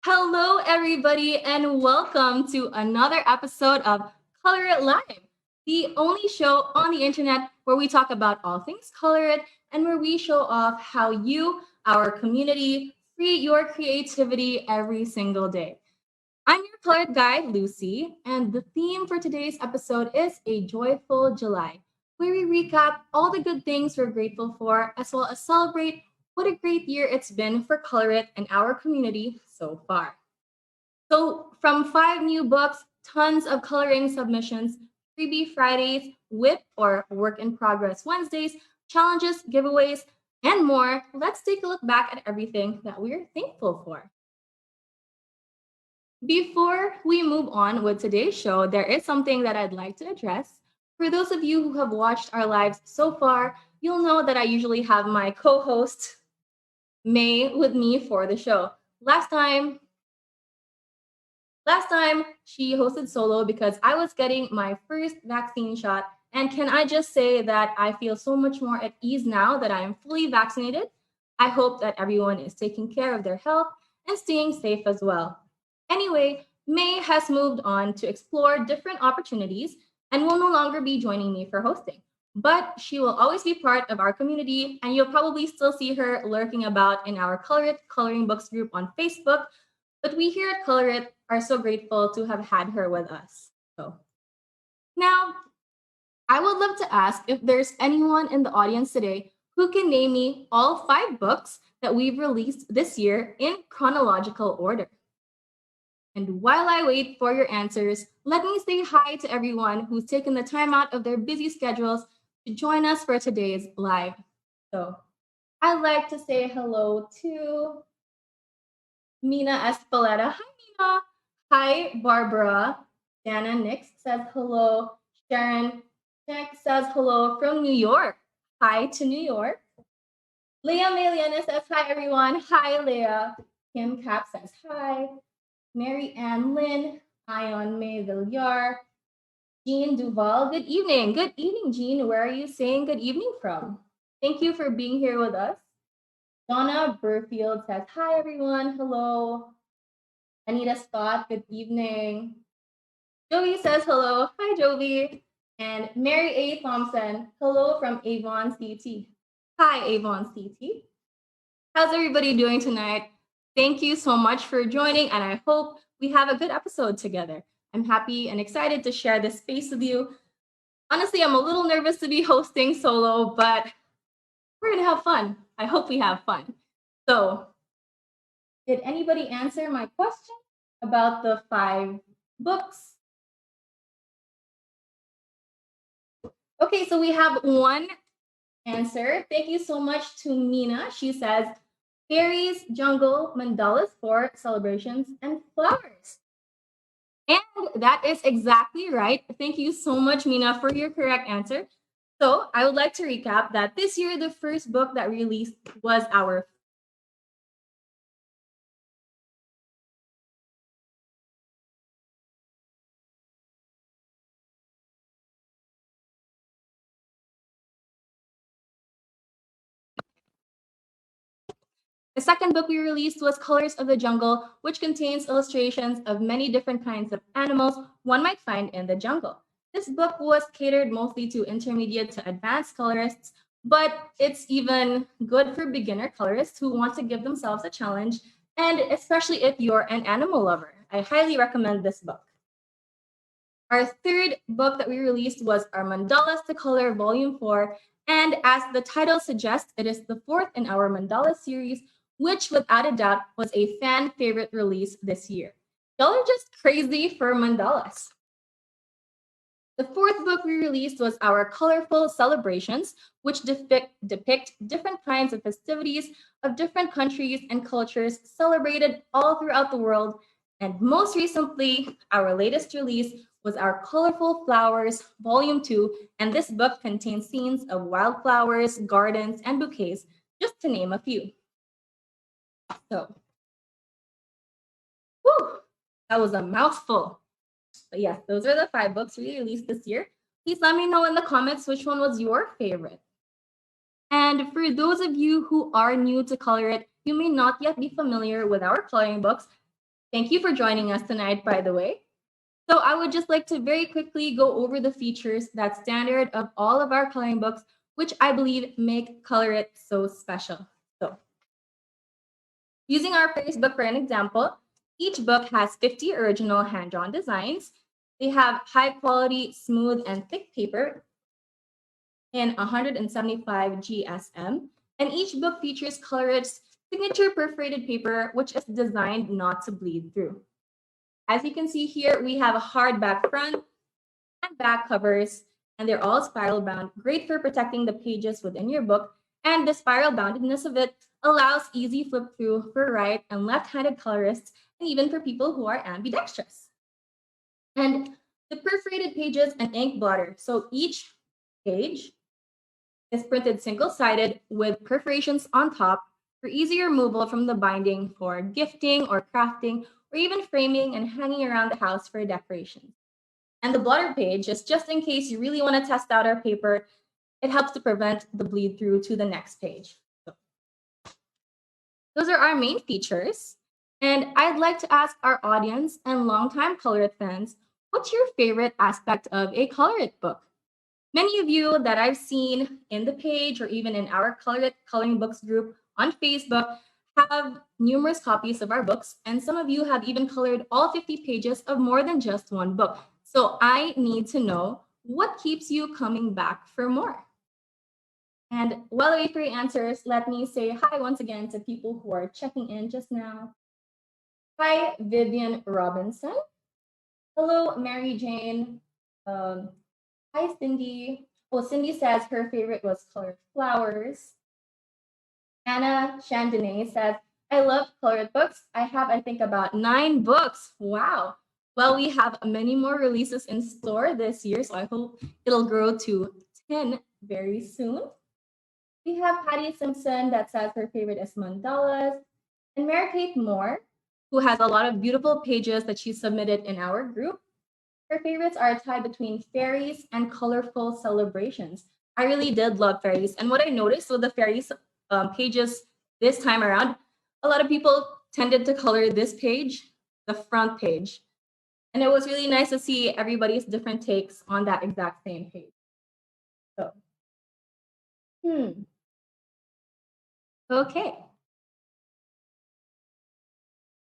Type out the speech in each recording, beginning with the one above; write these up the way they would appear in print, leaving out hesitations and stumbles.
Hello, everybody, and welcome to another episode of ColorIt Live, the only show on the internet where we talk about all things ColorIt and where we show off how you, our community, free your creativity every single day. I'm your ColorIt guide, Lucy, and the theme for today's episode is A Joyful July, where we recap all the good things we're grateful for, as well as celebrate what a great year it's been for ColorIt and our community so far. So, from 5 new books, tons of coloring submissions, freebie Fridays, WIP or Work in Progress Wednesdays, challenges, giveaways, and more, let's take a look back at everything that we're thankful for. Before we move on with today's show, there is something that I'd like to address. For those of you who have watched our lives so far, you'll know that I usually have my co host, May, with me for the show. Last time she hosted solo because I was getting my first vaccine shot. And can I just say that I feel so much more at ease now that I am fully vaccinated? I hope that everyone is taking care of their health and staying safe as well. Anyway, May has moved on to explore different opportunities and will no longer be joining me for hosting. But she will always be part of our community, and you'll probably still see her lurking about in our ColorIt Coloring Books group on Facebook. But we here at ColorIt are so grateful to have had her with us. So now, I would love to ask if there's anyone in the audience today who can name me all 5 books that we've released this year in chronological order. And while I wait for your answers, let me say hi to everyone who's taken the time out of their busy schedules to join us for today's live. So I'd like to say hello to Mina Espaleta. Hi, Mina. Hi, Barbara. Dana Nix says hello. Sharon Check says hello from New York. Hi to New York. Leah Meliana says hi, everyone. Hi, Leah. Kim Cap says hi. Mary Ann Lynn. Ion May Villar. Jean Duval. Good evening. Good evening, Jean. Where are you saying good evening from? Thank you for being here with us. Donna Burfield says, hi, everyone. Hello. Anita Scott, good evening. Joey says hello. Hi, Joey. And Mary A. Thompson, hello from Avon CT. Hi, Avon CT. How's everybody doing tonight? Thank you so much for joining, and I hope we have a good episode together. I'm happy and excited to share this space with you. Honestly, I'm a little nervous to be hosting solo, but we're going to have fun. I hope we have fun. So, did anybody answer my question about the 5 books? Okay, so we have one answer. Thank you so much to Mina. She says, Fairies, Jungle, Mandalas for Celebrations, and Flowers. And that is exactly right. Thank you so much, Mina, for your correct answer. So I would like to recap that this year, the first book that we released was our The second book we released was Colors of the Jungle, which contains illustrations of many different kinds of animals one might find in the jungle. This book was catered mostly to intermediate to advanced colorists, but it's even good for beginner colorists who want to give themselves a challenge, and especially if you're an animal lover. I highly recommend this book. Our third book that we released was our Mandalas To Color Volume 4, and as the title suggests, it is the fourth in our Mandala series, which without a doubt was a fan favorite release this year. Y'all are just crazy for mandalas. The fourth book we released was our Colorful Celebrations, which depict different kinds of festivities of different countries and cultures celebrated all throughout the world. And most recently, our latest release was our Colorful Flowers Volume 2, and this book contains scenes of wildflowers, gardens, and bouquets, just to name a few. So, whew, that was a mouthful. But yes, those are the 5 books we released this year. Please let me know in the comments which one was your favorite. And for those of you who are new to ColorIt, you may not yet be familiar with our coloring books. Thank you for joining us tonight, by the way. So I would just like to very quickly go over the features that's standard of all of our coloring books, which I believe make ColorIt so special. So using our Fairies book for an example, each book has 50 original hand-drawn designs. They have high quality, smooth, and thick paper in 175 GSM, and each book features ColorIt's signature perforated paper, which is designed not to bleed through. As you can see here, we have a hardback front and back covers, and they're all spiral bound, great for protecting the pages within your book. And the spiral boundedness of it allows easy flip through for right and left-handed colorists, and even for people who are ambidextrous. And the perforated pages and ink blotter. So each page is printed single-sided with perforations on top for easy removal from the binding for gifting or crafting, or even framing and hanging around the house for decorations. And the blotter page is just in case you really want to test out our paper. It helps to prevent the bleed through to the next page. So those are our main features. And I'd like to ask our audience and longtime ColorIt fans, what's your favorite aspect of a ColorIt book? Many of you that I've seen in the page or even in our ColorIt Coloring Books group on Facebook have numerous copies of our books, and some of you have even colored all 50 pages of more than just one book. So I need to know what keeps you coming back for more. And while I wait for your answers, let me say hi once again to people who are checking in just now. Hi, Vivian Robinson. Hello, Mary Jane. Hi, Cindy. Well, Cindy says her favorite was colored flowers. Anna Chandonnet says, I love colored books. I have, I think, about 9 books. Wow. Well, we have many more releases in store this year, so I hope it'll grow to 10 very soon. We have Patty Simpson that says her favorite is Mandalas, and Mary Kate Moore, who has a lot of beautiful pages that she submitted in our group. Her favorites are tied between fairies and colorful celebrations. I really did love fairies. And what I noticed with the fairies pages this time around, a lot of people tended to color this page, the front page. And it was really nice to see everybody's different takes on that exact same page. So, okay.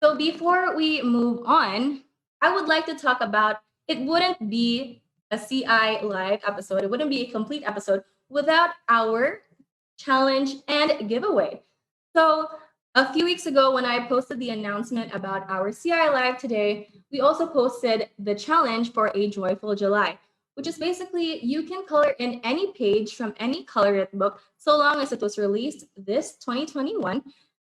So before we move on, I would like to talk about it wouldn't be a CI live episode, it wouldn't be a complete episode without our challenge and giveaway. So a few weeks ago, when I posted the announcement about our CI live today, we also posted the challenge for a joyful July, which is basically you can color in any page from any ColorIt book so long as it was released this 2021.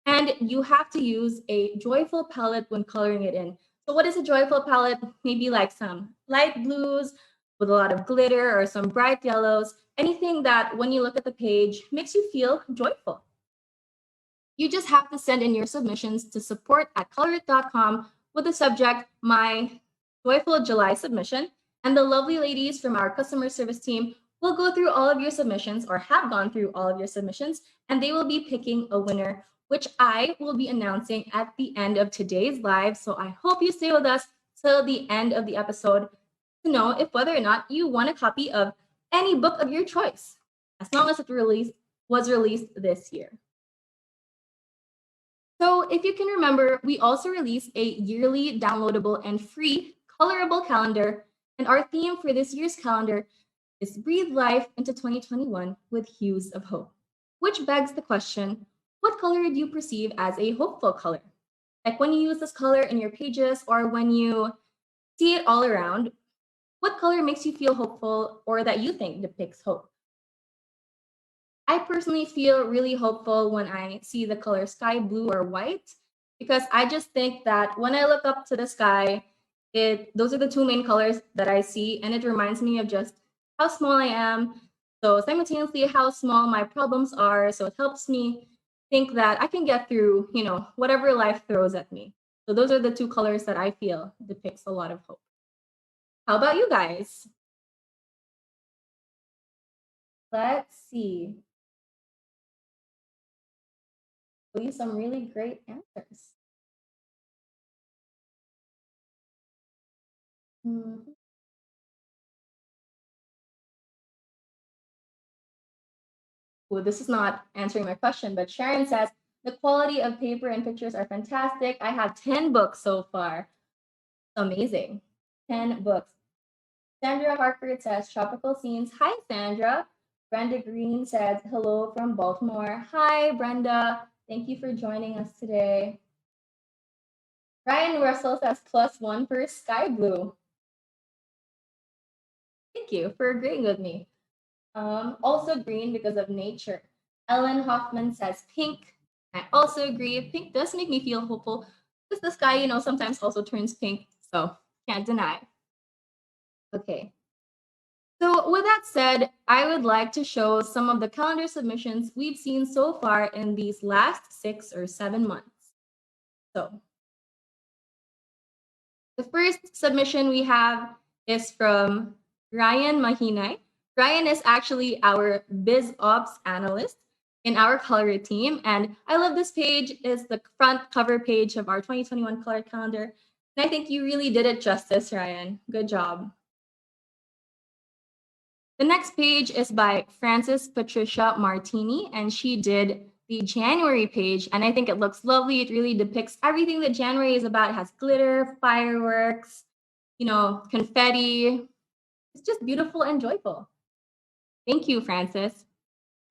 And you have to use a joyful palette when coloring it in. So what is a joyful palette? Maybe like some light blues with a lot of glitter or some bright yellows, anything that when you look at the page makes you feel joyful. You just have to send in your submissions to support@colorit.com with the subject, My Joyful July Submission, and the lovely ladies from our customer service team will go through all of your submissions or have gone through all of your submissions, and they will be picking a winner, which I will be announcing at the end of today's live. So I hope you stay with us till the end of the episode to know if whether or not you want a copy of any book of your choice, as long as it was released this year. So if you can remember, we also release a yearly downloadable and free colorable calendar, and our theme for this year's calendar is Breathe Life into 2021 with Hues of Hope, which begs the question, what color do you perceive as a hopeful color? Like when you use this color in your pages or when you see it all around, what color makes you feel hopeful or that you think depicts hope? I personally feel really hopeful when I see the color sky blue or white because I just think that when I look up to the sky, those are the two main colors that I see, and it reminds me of just how small I am. So simultaneously how small my problems are. So it helps me think that I can get through, whatever life throws at me. So those are the two colors that I feel depicts a lot of hope. How about you guys? Let's see. Some really great answers. Mhm. Well, this is not answering my question, but Sharon says the quality of paper and pictures are fantastic. I have 10 books so far. Amazing. 10 books. Sandra Harker says tropical scenes. Hi, Sandra. Brenda Green says hello from Baltimore. Hi, Brenda. Thank you for joining us today. Ryan Russell says +1 for sky blue. Thank you for agreeing with me. Also green because of nature. Ellen Hoffman says pink. I also agree. Pink does make me feel hopeful because the sky, sometimes also turns pink. So can't deny. Okay. So with that said, I would like to show some of the calendar submissions we've seen so far in these last 6 or 7 months. So the first submission we have is from Ryan Mahinay. Ryan is actually our biz ops analyst in our ColorIt team. And I love this page. It's the front cover page of our 2021 color calendar. And I think you really did it justice, Ryan. Good job. The next page is by Frances Patricia Martini, and she did the January page, and I think it looks lovely. It really depicts everything that January is about. It has glitter, fireworks, confetti. It's just beautiful and joyful. Thank you, Frances.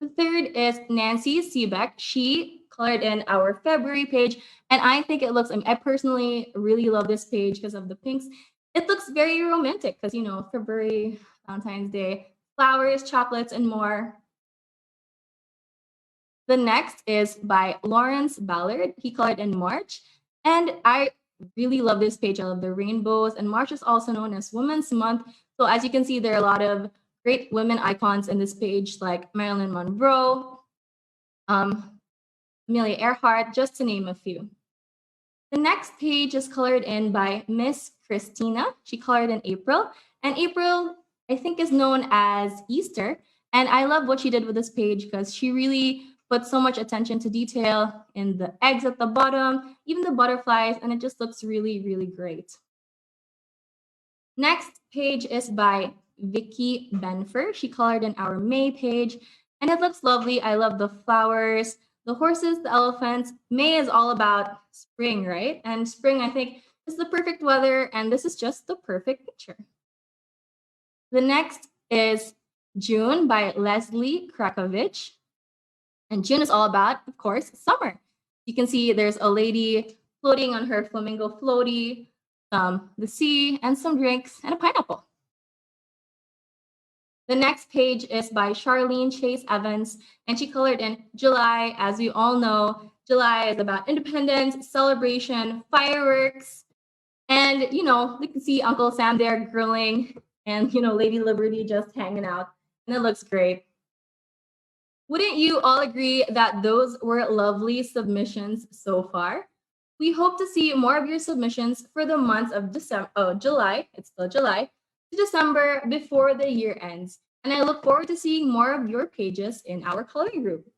The third is Nancy Seebeck. She colored in our February page, and I think it looks, I personally really love this page because of the pinks. It looks very romantic because, February, Valentine's Day, flowers, chocolates, and more. The next is by Lawrence Ballard. He colored in March, and I really love this page. I love the rainbows, and March is also known as Women's Month. So as you can see, there are a lot of great women icons in this page, like Marilyn Monroe, Amelia Earhart, just to name a few. The next page is colored in by Miss Christina. She colored in April, and April, I think, is known as Easter. And I love what she did with this page because she really put so much attention to detail in the eggs at the bottom, even the butterflies, and it just looks really, really great. Next page is by Vicky Benfer. She colored in our May page, and it looks lovely. I love the flowers, the horses, the elephants. May is all about spring, right? And spring, I think, is the perfect weather, and this is just the perfect picture. The next is June by Leslie Krakovich. And June is all about, of course, summer. You can see there's a lady floating on her flamingo floaty, the sea, and some drinks, and a pineapple. The next page is by Charlene Chase Evans, and she colored in July. As we all know, July is about independence, celebration, fireworks, and, you can see Uncle Sam there grilling and, Lady Liberty just hanging out, and it looks great. Wouldn't you all agree that those were lovely submissions so far? We hope to see more of your submissions for the months of July, it's still July, to December before the year ends. And I look forward to seeing more of your pages in our coloring group.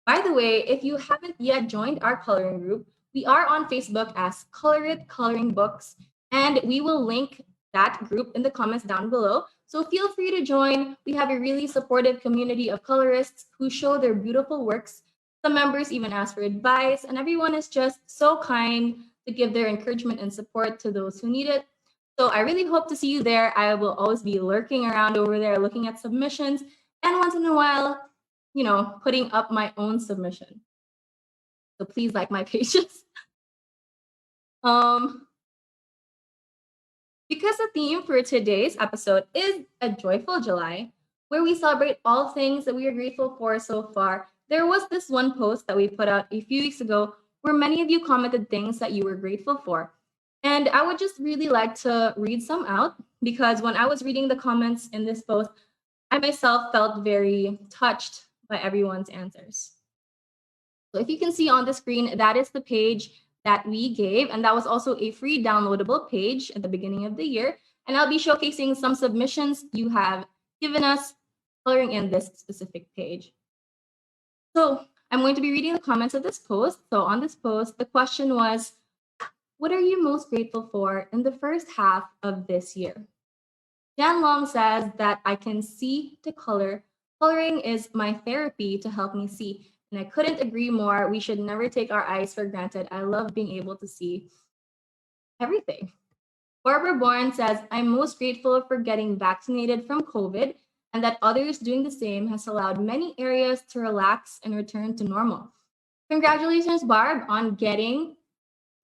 By the way, if you haven't yet joined our coloring group, we are on Facebook as ColorIt Coloring Books, and we will link that group in the comments down below. So feel free to join. We have a really supportive community of colorists who show their beautiful works. Some members even ask for advice, and everyone is just so kind to give their encouragement and support to those who need it. So I really hope to see you there. I will always be lurking around over there, looking at submissions, and once in a while, putting up my own submission. So please like my pages. Because the theme for today's episode is a joyful July, where we celebrate all things that we are grateful for so far, there was this one post that we put out a few weeks ago where many of you commented things that you were grateful for. And I would just really like to read some out because when I was reading the comments in this post, I myself felt very touched by everyone's answers. So if you can see on the screen, that is the page that we gave, and that was also a free downloadable page at the beginning of the year. And I'll be showcasing some submissions you have given us coloring in this specific page. So I'm going to be reading the comments of this post. So on this post, the question was, What are you most grateful for in the first half of this year? Jan Long says that I can see to color. Coloring is my therapy to help me see. And I couldn't agree more. We should never take our eyes for granted. I love being able to see everything. Barbara Bourne says, I'm most grateful for getting vaccinated from COVID and that others doing the same has allowed many areas to relax and return to normal. Congratulations, Barb, on getting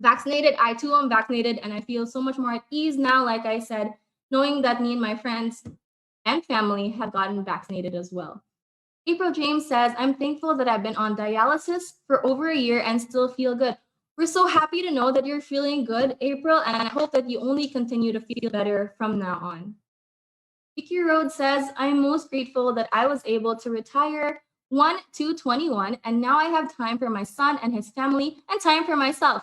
vaccinated. I too am vaccinated and I feel so much more at ease now, like I said, knowing that me and my friends and family have gotten vaccinated as well. April James says, I'm thankful that I've been on dialysis for over a year and still feel good. We're so happy to know that you're feeling good, April, and I hope that you only continue to feel better from now on. Vicky Road says, I'm most grateful that I was able to retire 1/2/21, and now I have time for my son and his family and time for myself.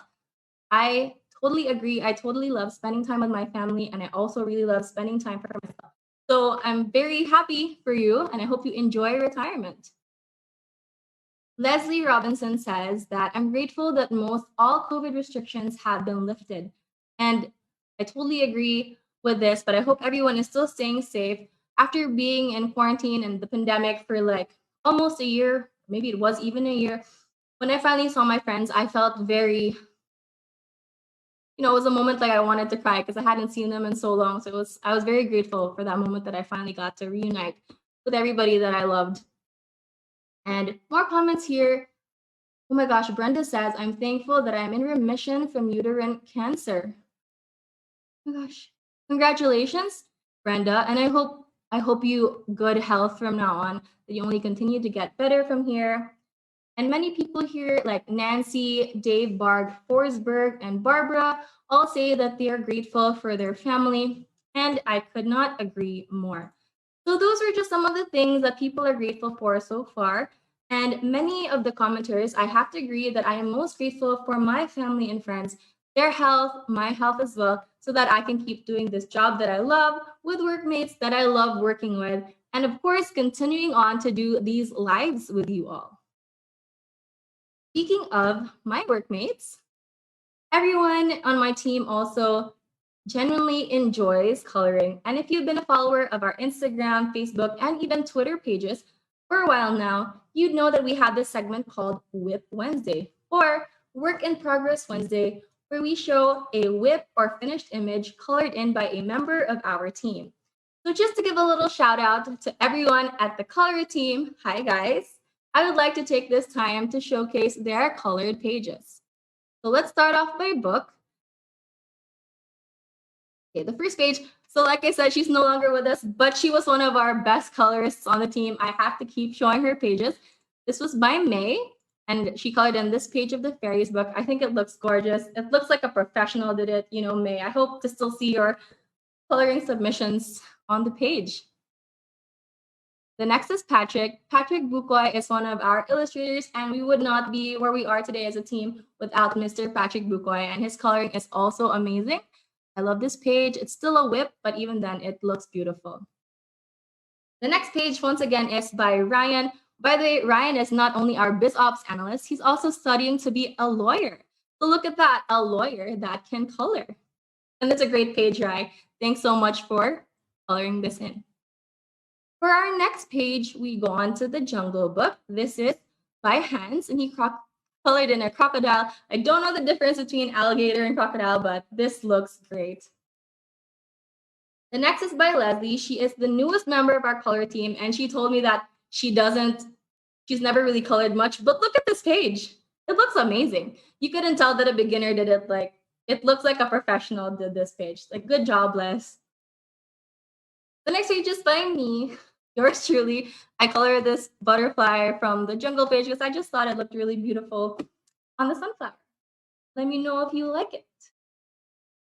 I totally agree. I totally love spending time with my family, and I also really love spending time for myself. So I'm very happy for you, and I hope you enjoy retirement. Leslie Robinson says that I'm grateful that most all COVID restrictions have been lifted. And I totally agree with this, but I hope everyone is still staying safe after being in quarantine and the pandemic for like almost a year, maybe it was even a year. When I finally saw my friends, I felt very, it was a moment like I wanted to cry because I hadn't seen them in so long. So I was very grateful for that moment that I finally got to reunite with everybody that I loved. And more comments here. Oh my gosh, Brenda says, I'm thankful that I'm in remission from uterine cancer. Oh my gosh. Congratulations, Brenda. And I hope you good health from now on, that you only continue to get better from here. And many people here, like Nancy, Dave, Barg, Forsberg, and Barbara, all say that they are grateful for their family. And I could not agree more. So those are just some of the things that people are grateful for so far. And many of the commenters, I have to agree that I am most grateful for my family and friends, their health, my health as well, so that I can keep doing this job that I love with workmates that I love working with. And of course, continuing on to do these lives with you all. Speaking of my workmates, everyone on my team also genuinely enjoys coloring. And if you've been a follower of our Instagram, Facebook, and even Twitter pages for a while now, you'd know that we have this segment called WIP Wednesday, or Work in Progress Wednesday, where we show a WIP or finished image colored in by a member of our team. So just to give a little shout out to everyone at the ColorIt team, hi guys, I would like to take this time to showcase their colored pages. So let's start off by book. Okay, the first page. So like I said, she's no longer with us, but she was one of our best colorists on the team. I have to keep showing her pages. This was by May, and she colored in this page of the Fairies book. I think it looks gorgeous. It looks like a professional did it, May. I hope to still see your coloring submissions on the page. The next is Patrick. Patrick Bukoy is one of our illustrators, and we would not be where we are today as a team without Mr. Patrick Bukoy, and his coloring is also amazing. I love this page. It's still a WIP, but even then, it looks beautiful. The next page, once again, is by Ryan. By the way, Ryan is not only our BizOps analyst, he's also studying to be a lawyer. So look at that, a lawyer that can color. And it's a great page, Ryan. Thanks so much for coloring this in. For our next page, we go on to the Jungle Book. This is by Hans, and he colored in a crocodile. I don't know the difference between alligator and crocodile, but this looks great. The next is by Leslie. She is the newest member of our color team, and she told me that she's never really colored much, but look at this page. It looks amazing. You couldn't tell that a beginner did it. It looks like a professional did this page. Good job, Les. The next page is by me, yours truly. I colored this butterfly from the jungle page because I just thought it looked really beautiful on the sunflower. Let me know if you like it.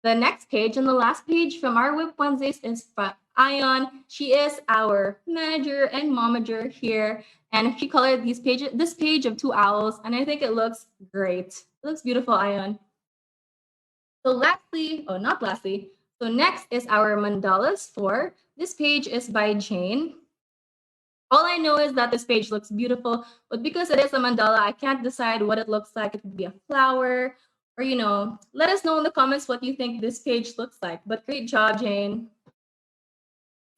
The next page and the last page from our WIP Wednesdays is by Ion. She is our manager and momager here, and she colored this page of two owls, and I think it looks great. It looks beautiful, Ion. So so next is our mandalas 4. This page is by Jane. All I know is that this page looks beautiful, but because it is a mandala, I can't decide what it looks like. It could be a flower Or, let us know in the comments what you think this page looks like. But great job, Jane.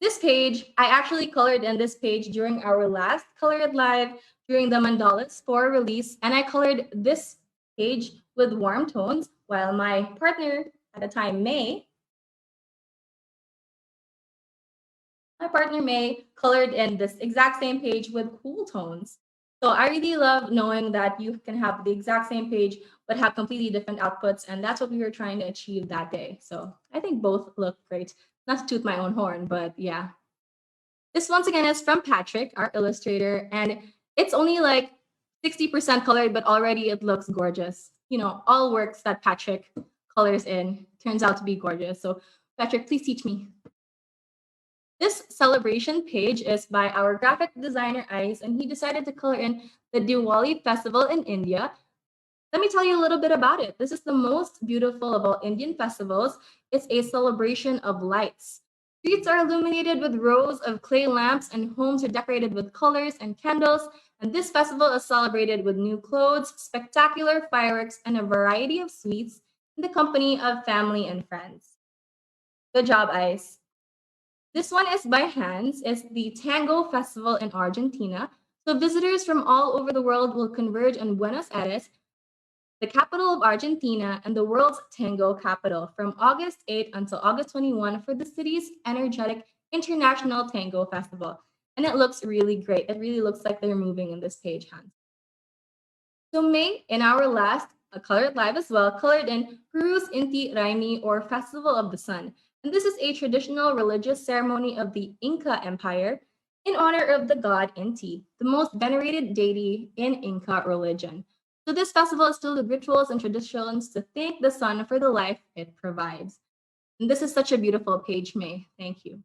This page, I actually colored in this page during our last ColorIt Live during the Mandalas for release. And I colored this page with warm tones while my partner at the time, May, colored in this exact same page with cool tones. So I really love knowing that you can have the exact same page, but have completely different outputs. And that's what we were trying to achieve that day. So I think both look great. Not to toot my own horn, but yeah. This once again is from Patrick, our illustrator, and it's only like 60% colored, but already it looks gorgeous. All works that Patrick colors in turns out to be gorgeous. So Patrick, please teach me. This celebration page is by our graphic designer Ice, and he decided to color in the Diwali festival in India. Let me tell you a little bit about it. This is the most beautiful of all Indian festivals. It's a celebration of lights. Streets are illuminated with rows of clay lamps, and homes are decorated with colors and candles. And this festival is celebrated with new clothes, spectacular fireworks, and a variety of sweets in the company of family and friends. Good job, Ice. This one is by Hans. It's the Tango Festival in Argentina. So visitors from all over the world will converge in Buenos Aires, the capital of Argentina and the world's tango capital, from August 8 until August 21 for the city's energetic International Tango Festival. And it looks really great. It really looks like they're moving in this page, Hans. So May, in our last ColorIt Live as well, colored in Peru's Inti Raymi, or Festival of the Sun. And this is a traditional religious ceremony of the Inca Empire in honor of the god Inti, the most venerated deity in Inca religion. So this festival is filled with rituals and traditions to thank the sun for the life it provides. And this is such a beautiful page, May. Thank you.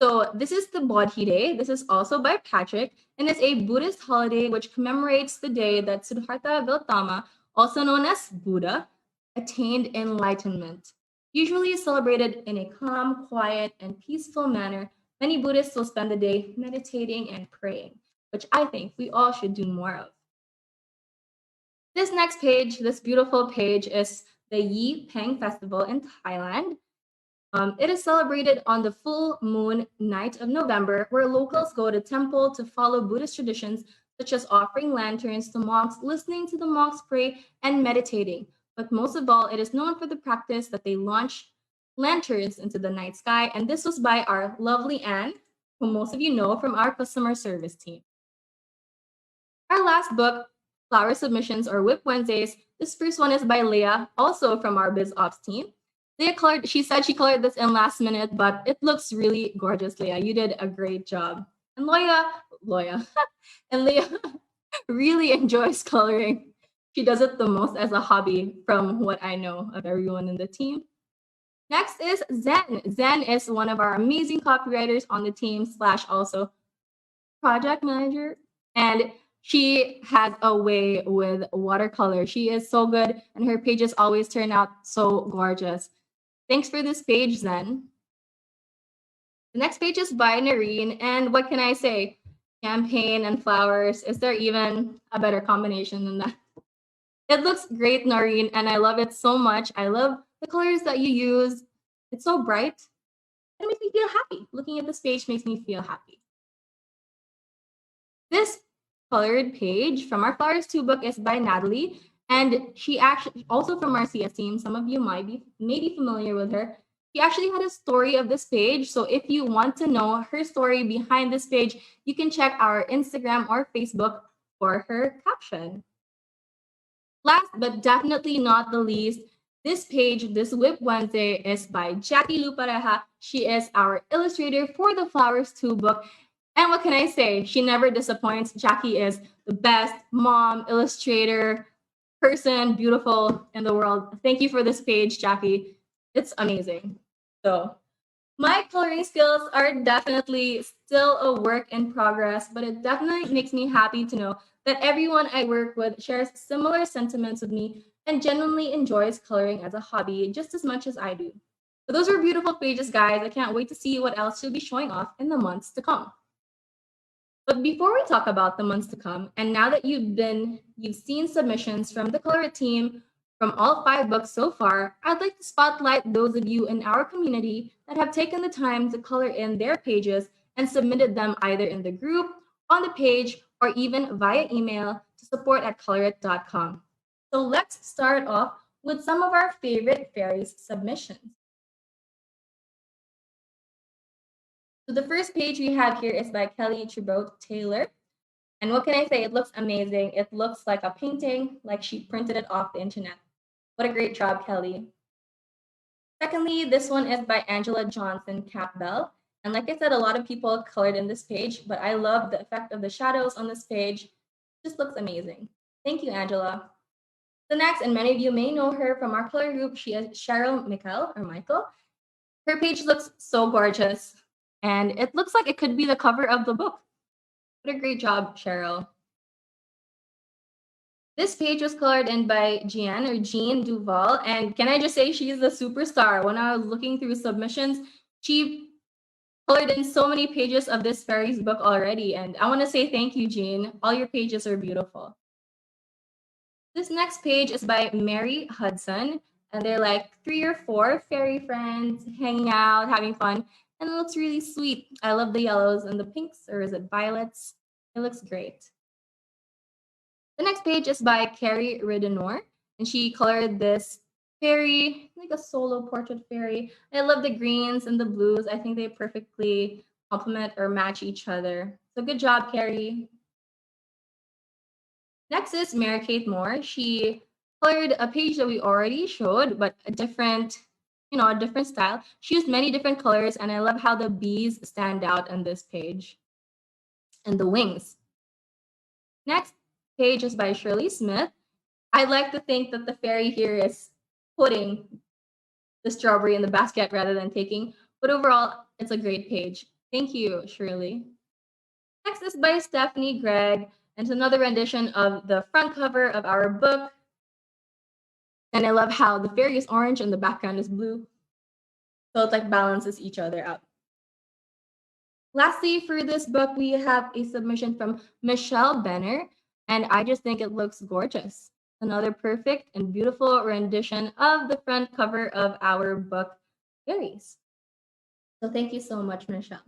So this is the Bodhi Day. This is also by Patrick, and it's a Buddhist holiday which commemorates the day that Siddhartha Gautama, also known as Buddha, attained enlightenment. Usually celebrated in a calm, quiet, and peaceful manner, many Buddhists will spend the day meditating and praying, which I think we all should do more of. This next page, this beautiful page, is the Yi Peng Festival in Thailand. It is celebrated on the full moon night of November, where locals go to temple to follow Buddhist traditions, such as offering lanterns to monks, listening to the monks pray, and meditating. But most of all, it is known for the practice that they launch lanterns into the night sky. And this was by our lovely Anne, who most of you know from our customer service team. Our last book, Fairies Submissions, or WIP Wednesdays. This first one is by Leah, also from our Biz Ops team. She said she colored this in last minute, but it looks really gorgeous, Leah. You did a great job. And Leah really enjoys coloring. She does it the most as a hobby from what I know of everyone in the team. Next is Zen. Zen is one of our amazing copywriters on the team / also project manager. And she has a way with watercolor. She is so good, and her pages always turn out so gorgeous. Thanks for this page, Zen. The next page is by Noreen, and what can I say? Champagne and flowers. Is there even a better combination than that? It looks great, Noreen, and I love it so much. I love the colors that you use. It's so bright. It makes me feel happy. Looking at this page makes me feel happy. This colored page from our Flowers 2 book is by Natalie, and she actually, also from our CS team, some of you may be familiar with her. She actually had a story of this page, so if you want to know her story behind this page, you can check our Instagram or Facebook for her caption. Last but definitely not the least, this page, this WIP Wednesday, is by Jackie Lupareja. She is our illustrator for the Flowers 2 book. And what can I say? She never disappoints. Jackie is the best mom, illustrator, person, beautiful in the world. Thank you for this page, Jackie. It's amazing. So my coloring skills are definitely still a work in progress, but it definitely makes me happy to know that everyone I work with shares similar sentiments with me and genuinely enjoys coloring as a hobby just as much as I do. So those were beautiful pages, guys. I can't wait to see what else she'll be showing off in the months to come. But before we talk about the months to come, and now that you've seen submissions from the ColorIt team from all 5 books so far, I'd like to spotlight those of you in our community that have taken the time to color in their pages and submitted them either in the group, on the page, or even via email to support@colorit.com. So let's start off with some of our favorite fairies submissions. So the first page we have here is by Kelly Trudeau Taylor. And what can I say? It looks amazing. It looks like a painting, like she printed it off the internet. What a great job, Kelly. Secondly, this one is by Angela Johnson Campbell. And like I said, a lot of people colored in this page, but I love the effect of the shadows on this page. It just looks amazing. Thank you, Angela. The next, and many of you may know her from our color group, she is Cheryl Michael. Her page looks so gorgeous, and it looks like it could be the cover of the book. What a great job, Cheryl. This page was colored in by Jean Duval, and can I just say she's a superstar. When I was looking through submissions, she colored in so many pages of this fairies book already, and I want to say thank you, Jean. All your pages are beautiful. This next page is by Mary Hudson, and they're like 3 or 4 fairy friends hanging out, having fun, and it looks really sweet. I love the yellows and the pinks, or is it violets? It looks great. The next page is by Carrie Ridenour, and she colored this fairy, like a solo portrait fairy. I love the greens and the blues. I think they perfectly complement or match each other. So good job, Carrie. Next is Mary Kate Moore. She colored a page that we already showed, but a different style. She used many different colors, and I love how the bees stand out on this page and the wings. Next page is by Shirley Smith. I'd like to think that the fairy here is putting the strawberry in the basket rather than taking, but overall, it's a great page. Thank you, Shirley. Next is by Stephanie Gregg, and it's another rendition of the front cover of our book. And I love how the fairy is orange and the background is blue. So it like balances each other out. Lastly, for this book, we have a submission from Michelle Benner, and I just think it looks gorgeous. Another perfect and beautiful rendition of the front cover of our book, Fairies. So thank you so much, Michelle.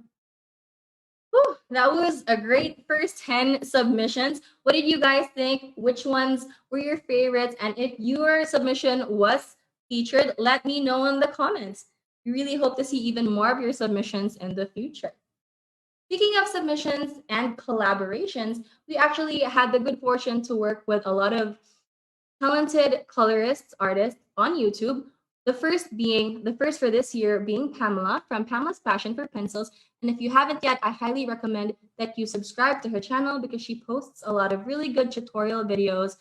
Whew, that was a great first 10 submissions. What did you guys think? Which ones were your favorites? And if your submission was featured, let me know in the comments. We really hope to see even more of your submissions in the future. Speaking of submissions and collaborations, we actually had the good fortune to work with a lot of talented colorists, artists on YouTube. The first for this year being Pamela from Pamela's Passion for Pencils. And if you haven't yet, I highly recommend that you subscribe to her channel because she posts a lot of really good tutorial videos.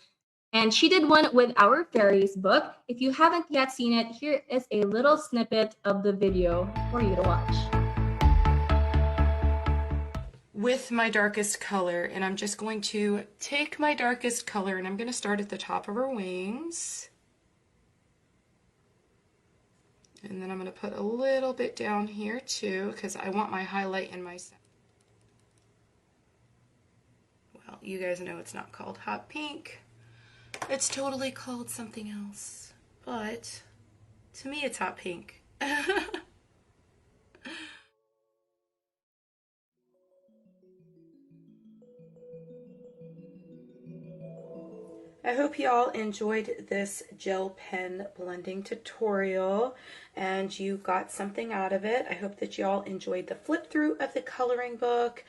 And she did one with our fairies book. If you haven't yet seen it, here is a little snippet of the video for you to watch. With my darkest color, and I'm just going to take my darkest color and I'm going to start at the top of her wings. And then I'm going to put a little bit down here too, because I want my highlight in my center. Well, you guys know it's not called hot pink. It's totally called something else. But to me, it's hot pink. I hope you all enjoyed this gel pen blending tutorial and you got something out of it. I hope that you all enjoyed the flip through of the coloring book.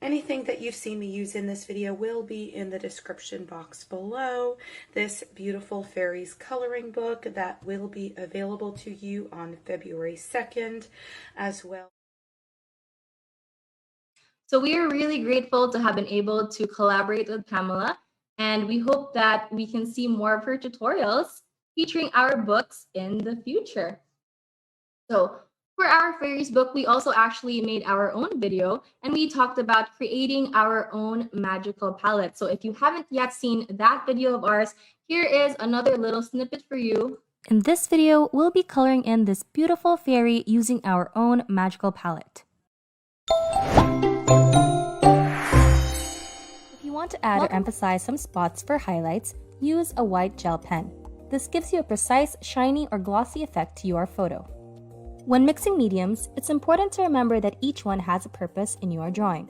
Anything that you've seen me use in this video will be in the description box below. This beautiful Fairies coloring book that will be available to you on February 2nd as well. So we are really grateful to have been able to collaborate with Pamela, and we hope that we can see more of her tutorials featuring our books in the future. So for our Fairies book, we also actually made our own video, and we talked about creating our own magical palette. So if you haven't yet seen that video of ours, here is another little snippet for you. In this video, we'll be coloring in this beautiful fairy using our own magical palette. want to add or emphasize some spots for highlights, use a white gel pen. This gives you a precise, shiny, or glossy effect to your photo. When mixing mediums, it's important to remember that each one has a purpose in your drawing.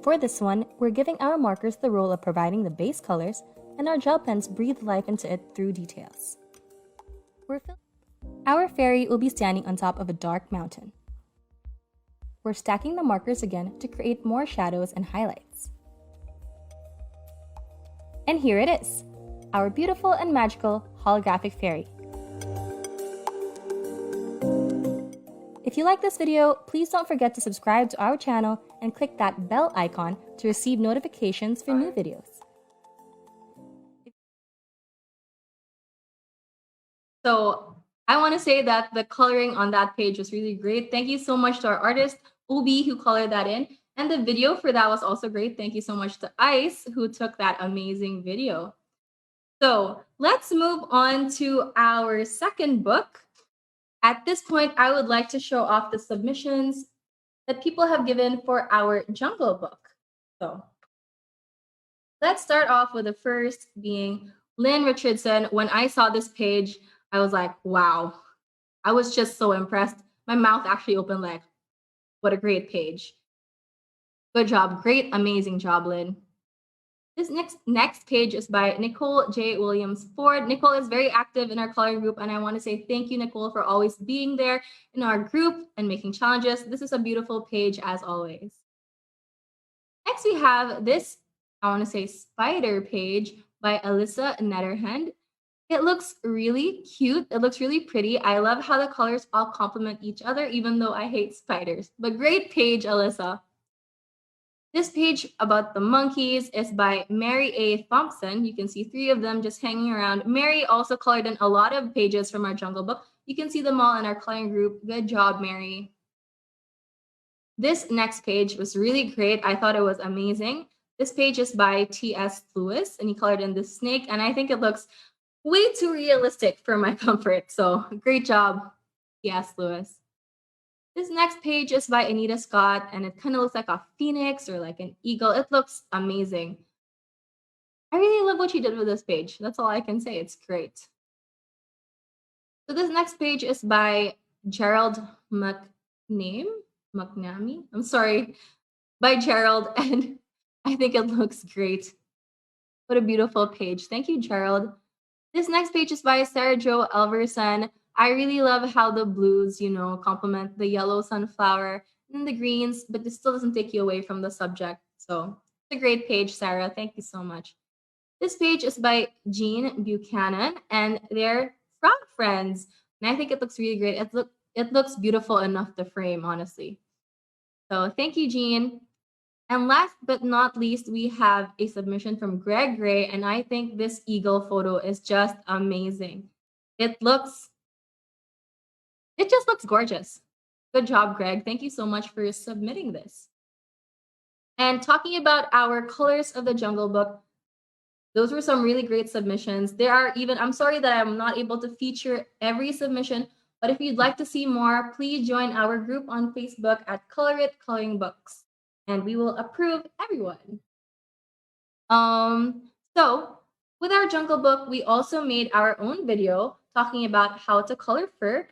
For this one, we're giving our markers the role of providing the base colors, and our gel pens breathe life into it through details. Our fairy will be standing on top of a dark mountain. We're stacking the markers again to create more shadows and highlights. And here it is, our beautiful and magical holographic fairy. If you like this video, please don't forget to subscribe to our channel and click that bell icon to receive notifications for new videos. So I want to say that the coloring on that page was really great. Thank you so much to our artist, Obi, who colored that in. And the video for that was also great. Thank you so much to Ice, who took that amazing video. So let's move on to our second book. At this point, I would like to show off the submissions that people have given for our Jungle Book. So let's start off with the first being Lynn Richardson. When I saw this page, I was like, wow. I was just so impressed. My mouth actually opened like, what a great page. Good job. Great, amazing job, Lynn. This next page is by Nicole J. Williams Ford. Nicole is very active in our coloring group, and I want to say thank you, Nicole, for always being there in our group and making challenges. This is a beautiful page as always. Next, we have this, I want to say, spider page by Alyssa Netterhand. It looks really cute. It looks really pretty. I love how the colors all complement each other, even though I hate spiders. But great page, Alyssa. This page about the monkeys is by Mary A. Thompson. You can see 3 of them just hanging around. Mary also colored in a lot of pages from our Jungle Book. You can see them all in our coloring group. Good job, Mary. This next page was really great. I thought it was amazing. This page is by T.S. Lewis, and he colored in this snake, and I think it looks way too realistic for my comfort. So great job, T.S. Lewis. This next page is by Anita Scott, and it kind of looks like a phoenix or like an eagle. It looks amazing. I really love what she did with this page. That's all I can say. It's great. So this next page is by Gerald McNamee. I'm sorry, by Gerald, and I think it looks great. What a beautiful page. Thank you, Gerald. This next page is by Sarah Jo Elverson. I really love how the blues, complement the yellow sunflower and the greens, but this still doesn't take you away from the subject. So it's a great page, Sarah. Thank you so much. This page is by Jean Buchanan, and they're frog friends. And I think it looks really great. It looks beautiful enough to frame, honestly. So thank you, Jean. And last but not least, we have a submission from Greg Gray, and I think this eagle photo is just amazing. It just looks gorgeous. Good job, Greg. Thank you so much for submitting this. And talking about our Colors of the Jungle Book, those were some really great submissions. I'm sorry that I'm not able to feature every submission, but if you'd like to see more, please join our group on Facebook at ColorIt Coloring Books, and we will approve everyone. So with our Jungle Book, we also made our own video talking about how to color fur.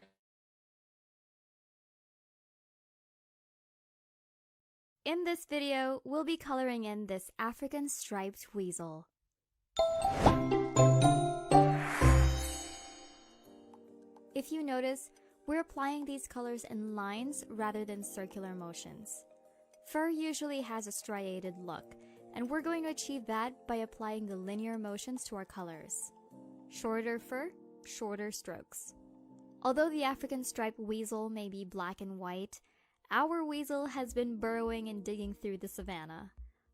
In this video, we'll be coloring in this African striped weasel. If you notice, we're applying these colors in lines rather than circular motions. Fur usually has a striated look, and we're going to achieve that by applying the linear motions to our colors. Shorter fur, shorter strokes. Although the African striped weasel may be black and white, our weasel has been burrowing and digging through the savannah.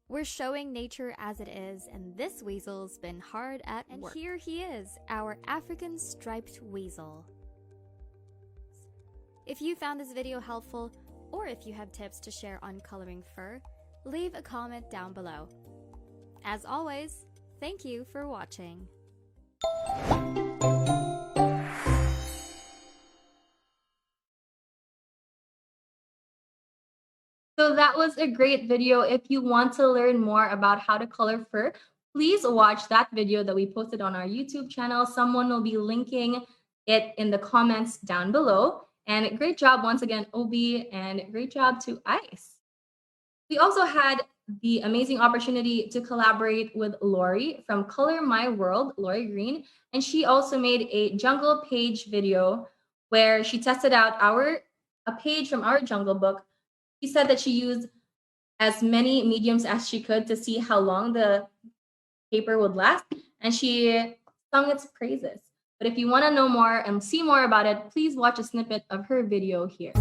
We're showing nature as it is, and this weasel's been hard at work. And here he is, our African striped weasel. If you found this video helpful, or if you have tips to share on coloring fur, leave a comment down below. As always, thank you for watching. So that was a great video. If you want to learn more about how to color fur, please watch that video that we posted on our YouTube channel. Someone will be linking it in the comments down below. And great job once again, Obi, and great job to Ice. We also had the amazing opportunity to collaborate with Lori from Color My World, Lori Green, and she also made a jungle page video where she tested out a page from our jungle book. She said that she used as many mediums as she could to see how long the paper would last, and she sung its praises. But if you want to know more and see more about it, please watch a snippet of her video here.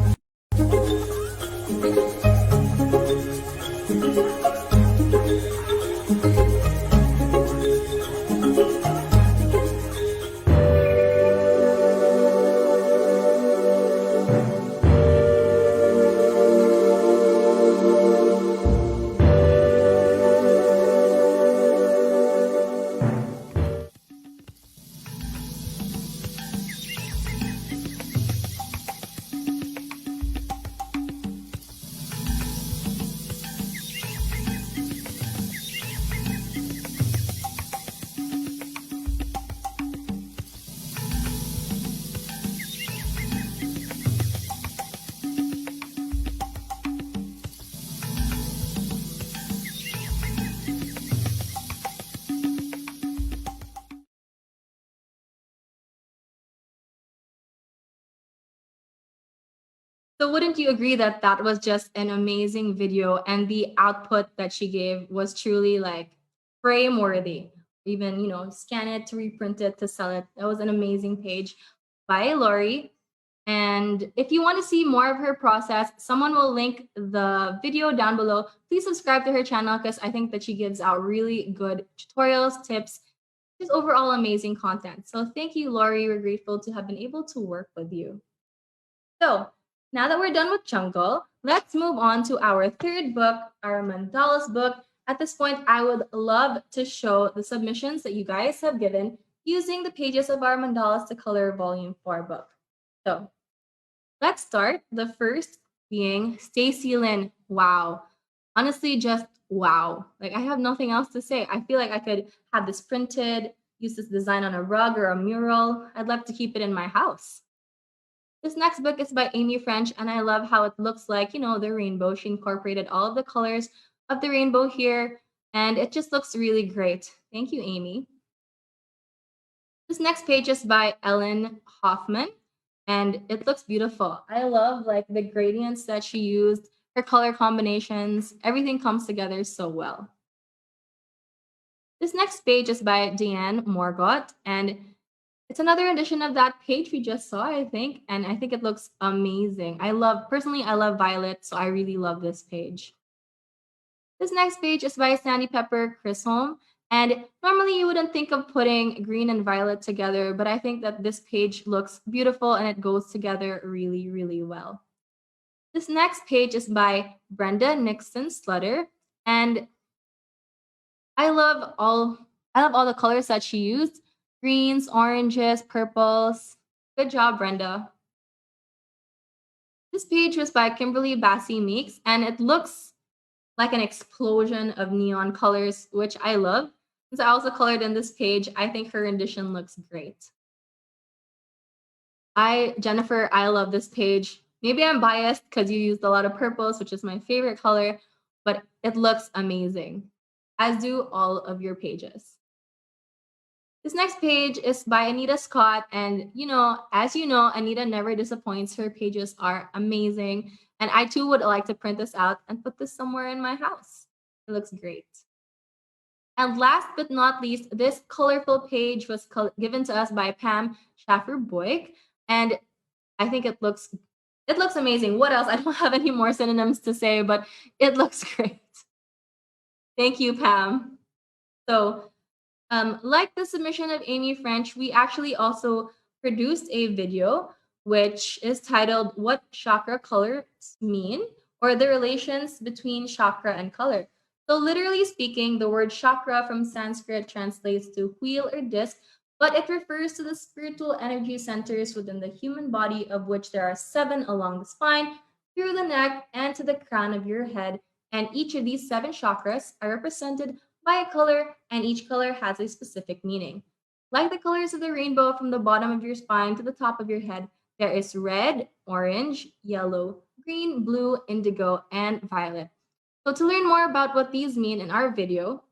So wouldn't you agree that that was just an amazing video, and the output that she gave was truly like frame worthy? Even, scan it to reprint it to sell it. That was an amazing page by Lori. And if you want to see more of her process, someone will link the video down below. Please subscribe to her channel because I think that she gives out really good tutorials, tips, just overall amazing content. So thank you, Lori. We're grateful to have been able to work with you. So now that we're done with Jungle, let's move on to our third book, our Mandalas book. At this point, I would love to show the submissions that you guys have given using the pages of our Mandalas to Color Volume 4 book. So let's start. The first being Stacy Lynn. Wow. Honestly, just wow. Like, I have nothing else to say. I feel like I could have this printed, use this design on a rug or a mural. I'd love to keep it in my house. This next book is by Amy French, and I love how it looks like, the rainbow. She incorporated all of the colors of the rainbow here, and it just looks really great. Thank you, Amy. This next page is by Ellen Hoffman, and it looks beautiful. I love the gradients that she used, her color combinations. Everything comes together so well. This next page is by Deanne Morgott, and it's another edition of that page we just saw, I think, and I think it looks amazing. Personally, I love violet, so I really love this page. This next page is by Sandy Pepper Chisholm, and normally you wouldn't think of putting green and violet together, but I think that this page looks beautiful and it goes together really, really well. This next page is by Brenda Nixon Slutter, and I love all the colors that she used. Greens, oranges, purples. Good job, Brenda. This page was by Kimberly Bassey Meeks, and it looks like an explosion of neon colors, which I love. Since I also colored in this page, I think her rendition looks great. Jennifer, I love this page. Maybe I'm biased because you used a lot of purples, which is my favorite color, but it looks amazing, as do all of your pages. This next page is by Anita Scott, and as you know, Anita never disappoints. Her pages are amazing, and I too would like to print this out and put this somewhere in my house. It looks great. And last but not least, this colorful page was given to us by Pam Schaffer-Boyk, and I think it looks amazing. What else? I don't have any more synonyms to say, but it looks great. Thank you, Pam. So, like the submission of Amy French, we actually also produced a video which is titled What Chakra Colors Mean, or the relations between chakra and color. So literally speaking, the word chakra from Sanskrit translates to wheel or disc, but it refers to the spiritual energy centers within the human body, of which there are 7 along the spine, through the neck, and to the crown of your head. And each of these 7 chakras are represented by a color, and each color has a specific meaning. Like the colors of the rainbow from the bottom of your spine to the top of your head, there is red, orange, yellow, green, blue, indigo, and violet. So to learn more about what these mean in our video,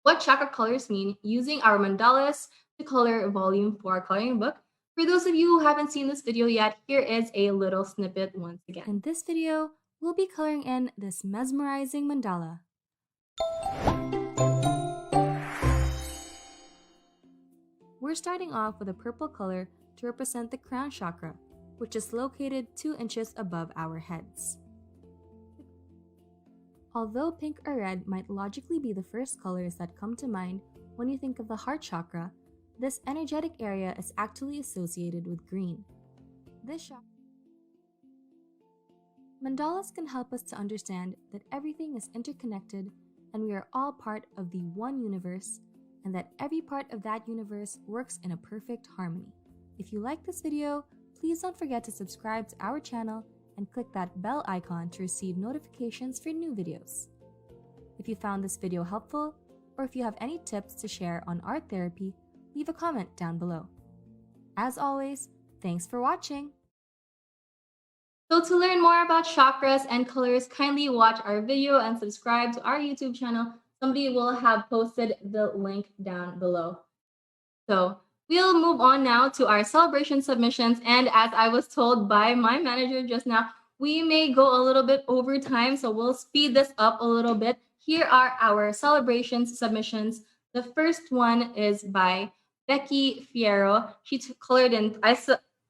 what chakra colors mean using our Mandalas to Color Volume 4 coloring book, for those of you who haven't seen this video yet, here is a little snippet once again. In this video, we'll be coloring in this mesmerizing mandala. We're starting off with a purple color to represent the crown chakra, which is located 2 inches above our heads. Although pink or red might logically be the first colors that come to mind when you think of the heart chakra, this energetic area is actually associated with green. Mandalas can help us to understand that everything is interconnected and we are all part of the one universe, and that every part of that universe works in a perfect harmony. If you like this video, please don't forget to subscribe to our channel and click that bell icon to receive notifications for new videos. If you found this video helpful, or if you have any tips to share on art therapy, leave a comment down below. As always, thanks for watching! So to learn more about chakras and colors, kindly watch our video and subscribe to our YouTube channel. Somebody will have posted the link down below. So we'll move on now to our celebration submissions. And as I was told by my manager just now, we may go a little bit over time, so we'll speed this up a little bit. Here are our celebrations submissions. The first one is by Becky Fierro. She colored in,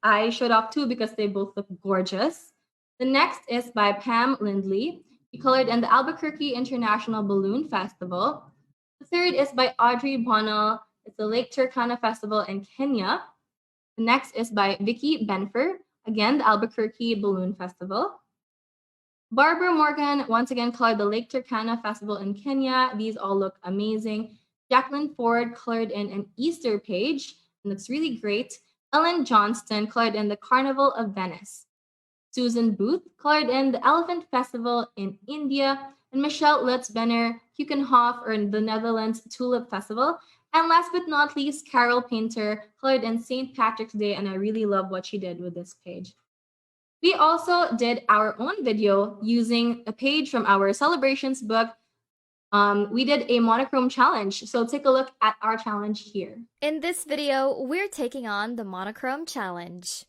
I showed off 2 because they both look gorgeous. The next is by Pam Lindley. She colored in the Albuquerque International Balloon Festival. The third is by Audrey Bonnell. It's the Lake Turkana Festival in Kenya. The next is by Vicky Benfer. Again, the Albuquerque Balloon Festival. Barbara Morgan once again colored the Lake Turkana Festival in Kenya. These all look amazing. Jacqueline Ford colored in an Easter page, and looks really great. Ellen Johnston colored in the Carnival of Venice. Susan Booth colored in the Elephant Festival in India. And Michelle Lutzbenner Keukenhof, or in the Netherlands, Tulip Festival. And last but not least, Carol Painter colored in St. Patrick's Day, and I really love what she did with this page. We also did our own video using a page from our celebrations book. We did a monochrome challenge, so take a look at our challenge here. In this video, we're taking on the monochrome challenge.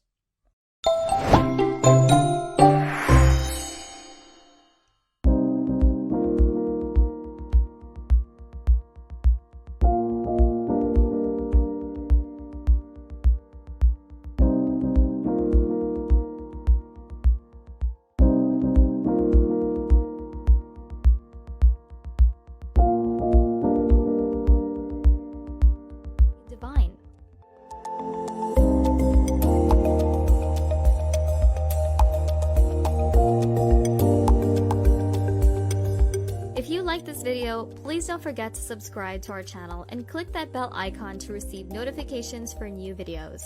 If you like this video, please don't forget to subscribe to our channel and click that bell icon to receive notifications for new videos.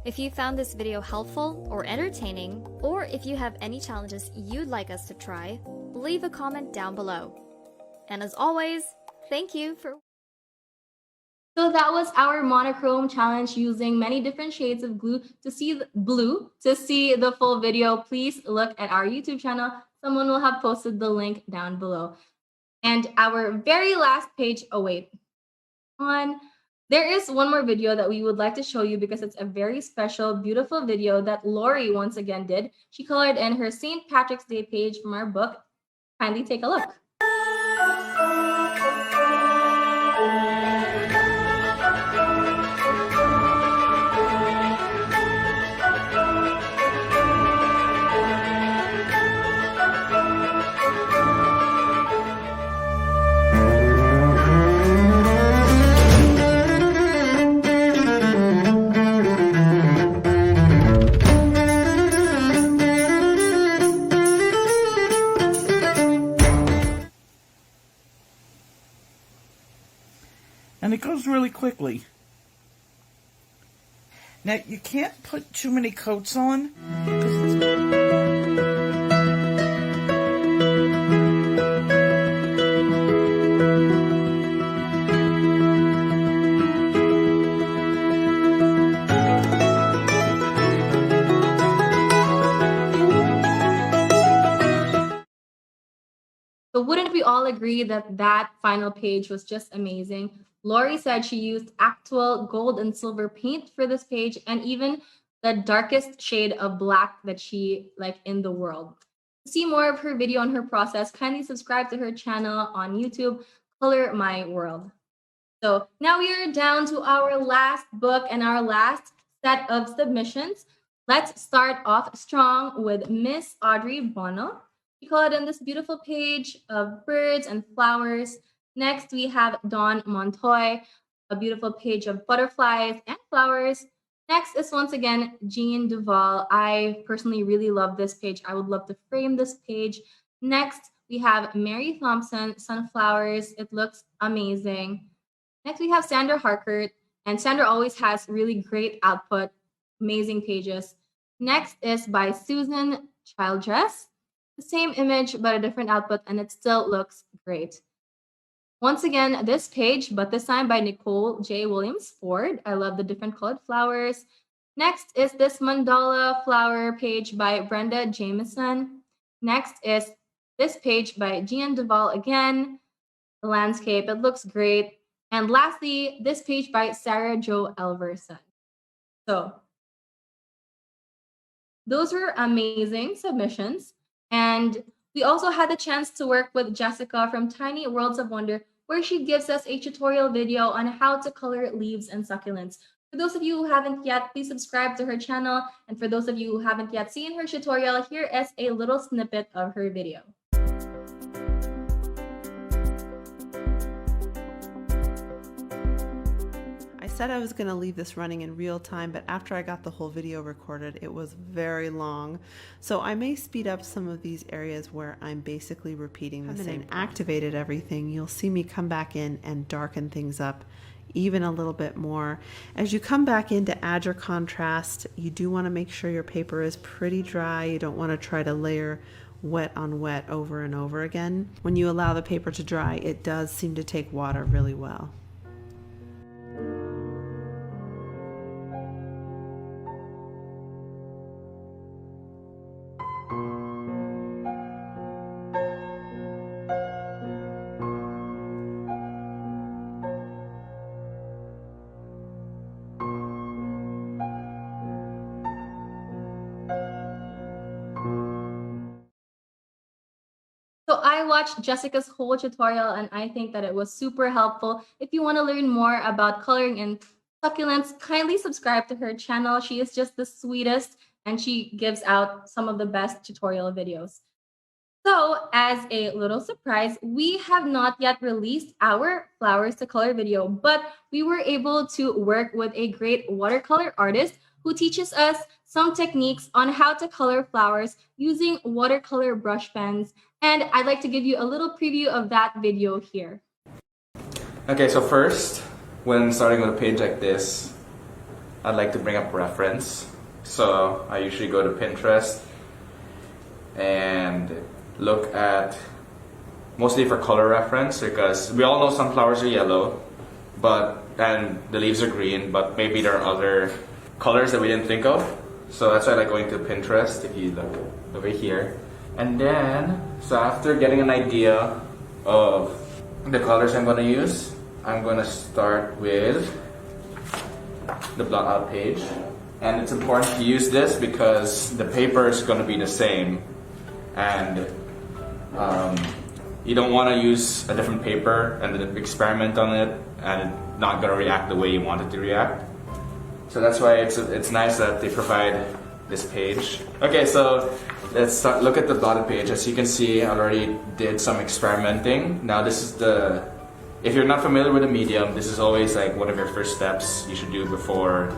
If you found this video helpful or entertaining, or if you have any challenges you'd like us to try, leave a comment down below. And as always, thank you for... So that was our monochrome challenge using many different shades of blue. To see the full video, please look at our YouTube channel. Someone will have posted the link down below. And our very last page, there is one more video that we would like to show you because it's a very special, beautiful video that Lori once again did. She colored in her St. Patrick's Day page from our book. Kindly take a look. And it goes really quickly. Now, you can't put too many coats on, because So wouldn't we all agree that that final page was just amazing? Lori said she used actual gold and silver paint for this page, and even the darkest shade of black that she like in the world. To see more of her video on her process, kindly subscribe to her channel on YouTube, Color My World. So now we are down to our last book and our last set of submissions. Let's start off strong with Miss Audrey Bono. She colored in this beautiful page of birds and flowers. Next, we have Dawn Montoy, a beautiful page of butterflies and flowers. Next is once again Jean Duval. I personally really love this page. I would love to frame this page. Next, we have Mary Thompson, Sunflowers. It looks amazing. Next, we have Sandra Harkert, and Sandra always has really great output, amazing pages. Next is by Susan Childress. The same image, but a different output, and it still looks great. Once again, this page, but this time by Nicole J. Williams Ford. I love the different colored flowers. Next is this mandala flower page by Brenda Jameson. Next is this page by Jean Duval again. The landscape, it looks great. And lastly, this page by Sarah Jo Elverson. So those were amazing submissions. And we also had the chance to work with Jessica from Tiny Worlds of Wonder, where she gives us a tutorial video on how to color leaves and succulents. For those of you who haven't yet, please subscribe to her channel. And for those of you who haven't yet seen her tutorial, here is a little snippet of her video. I said I was going to leave this running in real time, but after I got the whole video recorded, it was very long. So I may speed up some of these areas where I'm basically repeating the same. Activated everything. You'll see me come back in and darken things up even a little bit more. As you come back in to add your contrast, you do want to make sure your paper is pretty dry. You don't want to try to layer wet on wet over and over again. When you allow the paper to dry, it does seem to take water really well. So I watched Jessica's whole tutorial and I think that it was super helpful. If you want to learn more about coloring in succulents, kindly subscribe to her channel. She is just the sweetest and she gives out some of the best tutorial videos. So as a little surprise, we have not yet released our Flowers to Color video, but we were able to work with a great watercolor artist who teaches us some techniques on how to color flowers using watercolor brush pens. And I'd like to give you a little preview of that video here. Okay, so first, when starting with a page like this, I'd like to bring up reference. So I usually go to Pinterest and look at, mostly for color reference, because we all know sunflowers are yellow, and the leaves are green, but maybe there are other colors that we didn't think of. So that's why I like going to Pinterest, if you look over here. And then, so after getting an idea of the colors I'm going to use, I'm going to start with the blot out page. And it's important to use this because the paper is going to be the same. And you don't want to use a different paper and then experiment on it and it's not going to react the way you want it to react. So that's why it's nice that they provide this page. Okay, so let's look at the blotted page. As you can see, I already did some experimenting. Now this is if you're not familiar with the medium, this is always like one of your first steps you should do before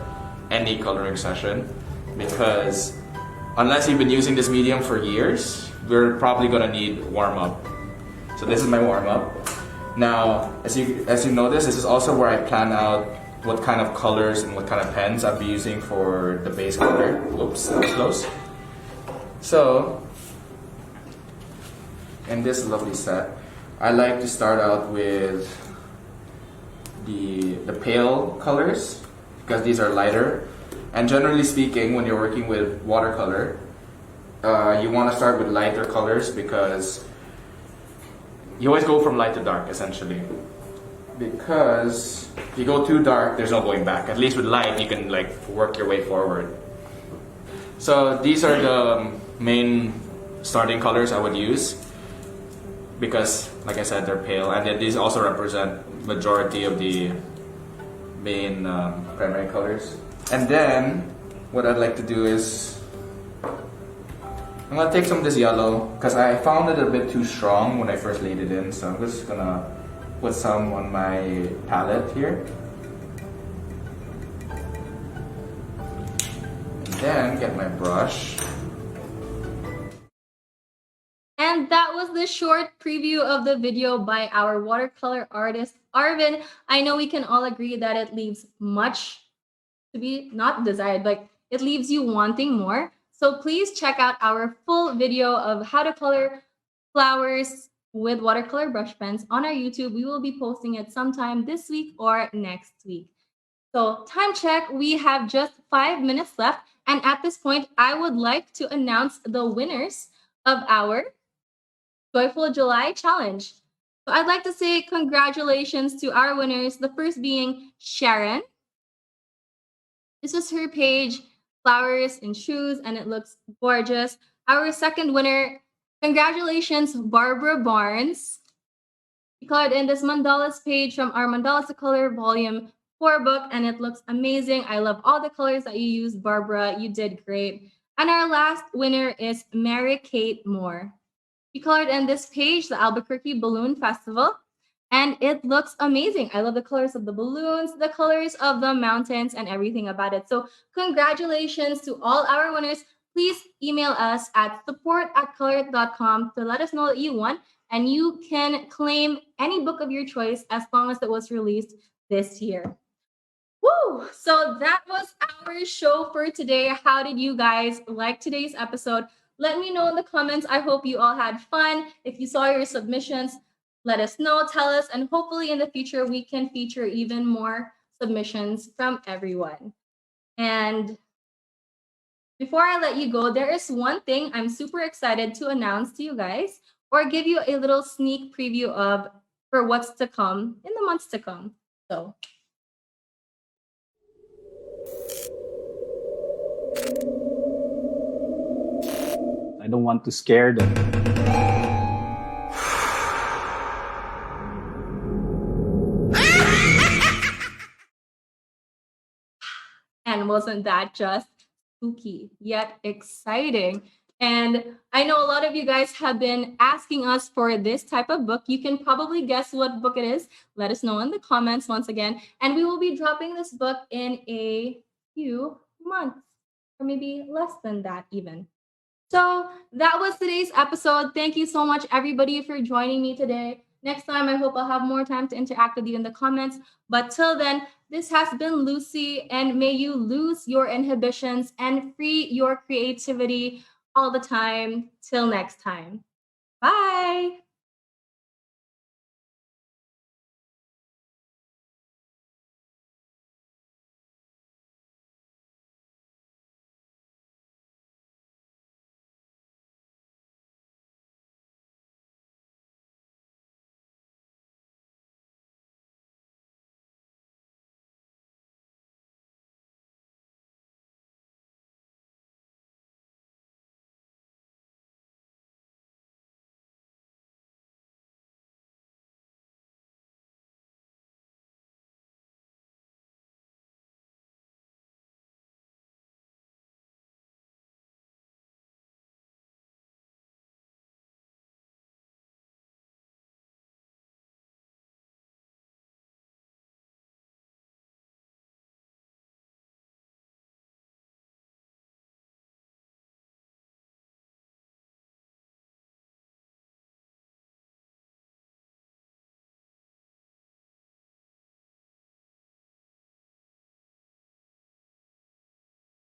any coloring session, because unless you've been using this medium for years, we're probably gonna need warm up. So this is my warm up. Now, as you notice, this is also where I plan out what kind of colors and what kind of pens I'll be using for the base color. Oops, that was close. So, in this lovely set, I like to start out with the pale colors, because these are lighter. And generally speaking, when you're working with watercolor, you want to start with lighter colors because you always go from light to dark, essentially. Because if you go too dark, there's no going back. At least with light, you can like work your way forward. So these are the main starting colors I would use, because like I said, they're pale, and then these also represent majority of the main primary colors. And then what I'd like to do is I'm gonna take some of this yellow because I found it a bit too strong when I first laid it in, so I'm just gonna put some on my palette here. And then get my brush. And that was the short preview of the video by our watercolor artist, Arvin. I know we can all agree that it leaves much to be not desired, but it leaves you wanting more. So please check out our full video of how to color flowers with watercolor brush pens on our YouTube. We will be posting it sometime this week or next week. So time check, we have just 5 minutes left. And at this point, I would like to announce the winners of our Joyful July Challenge. So I'd like to say congratulations to our winners. The first being Sharon. This is her page, flowers and shoes, and it looks gorgeous. Our second winner, congratulations, Barbara Barnes. She colored in this mandalas page from our Mandalas To Color Volume 4 book, and it looks amazing. I love all the colors that you used, Barbara. You did great. And our last winner is Mary Kate Moore. She colored in this page, the Albuquerque Balloon Festival, and it looks amazing. I love the colors of the balloons, the colors of the mountains, and everything about it. So congratulations to all our winners. Please email us at support@colorit.com to let us know that you won, and you can claim any book of your choice as long as it was released this year. Woo! So that was our show for today. How did you guys like today's episode? Let me know in the comments. I hope you all had fun. If you saw your submissions, let us know, tell us, and hopefully in the future we can feature even more submissions from everyone. And before I let you go, there is one thing I'm super excited to announce to you guys, or give you a little sneak preview of for what's to come in the months to come. So I don't want to scare them. And wasn't that just spooky yet exciting? And I know a lot of you guys have been asking us for this type of book. You can probably guess what book it is. Let us know in the comments once again. And we will be dropping this book in a few months, or maybe less than that even. So that was today's episode. Thank you so much, everybody, for joining me today. Next time, I hope I'll have more time to interact with you in the comments. But till then, this has been Lucy, and may you lose your inhibitions and free your creativity all the time. Till next time. Bye.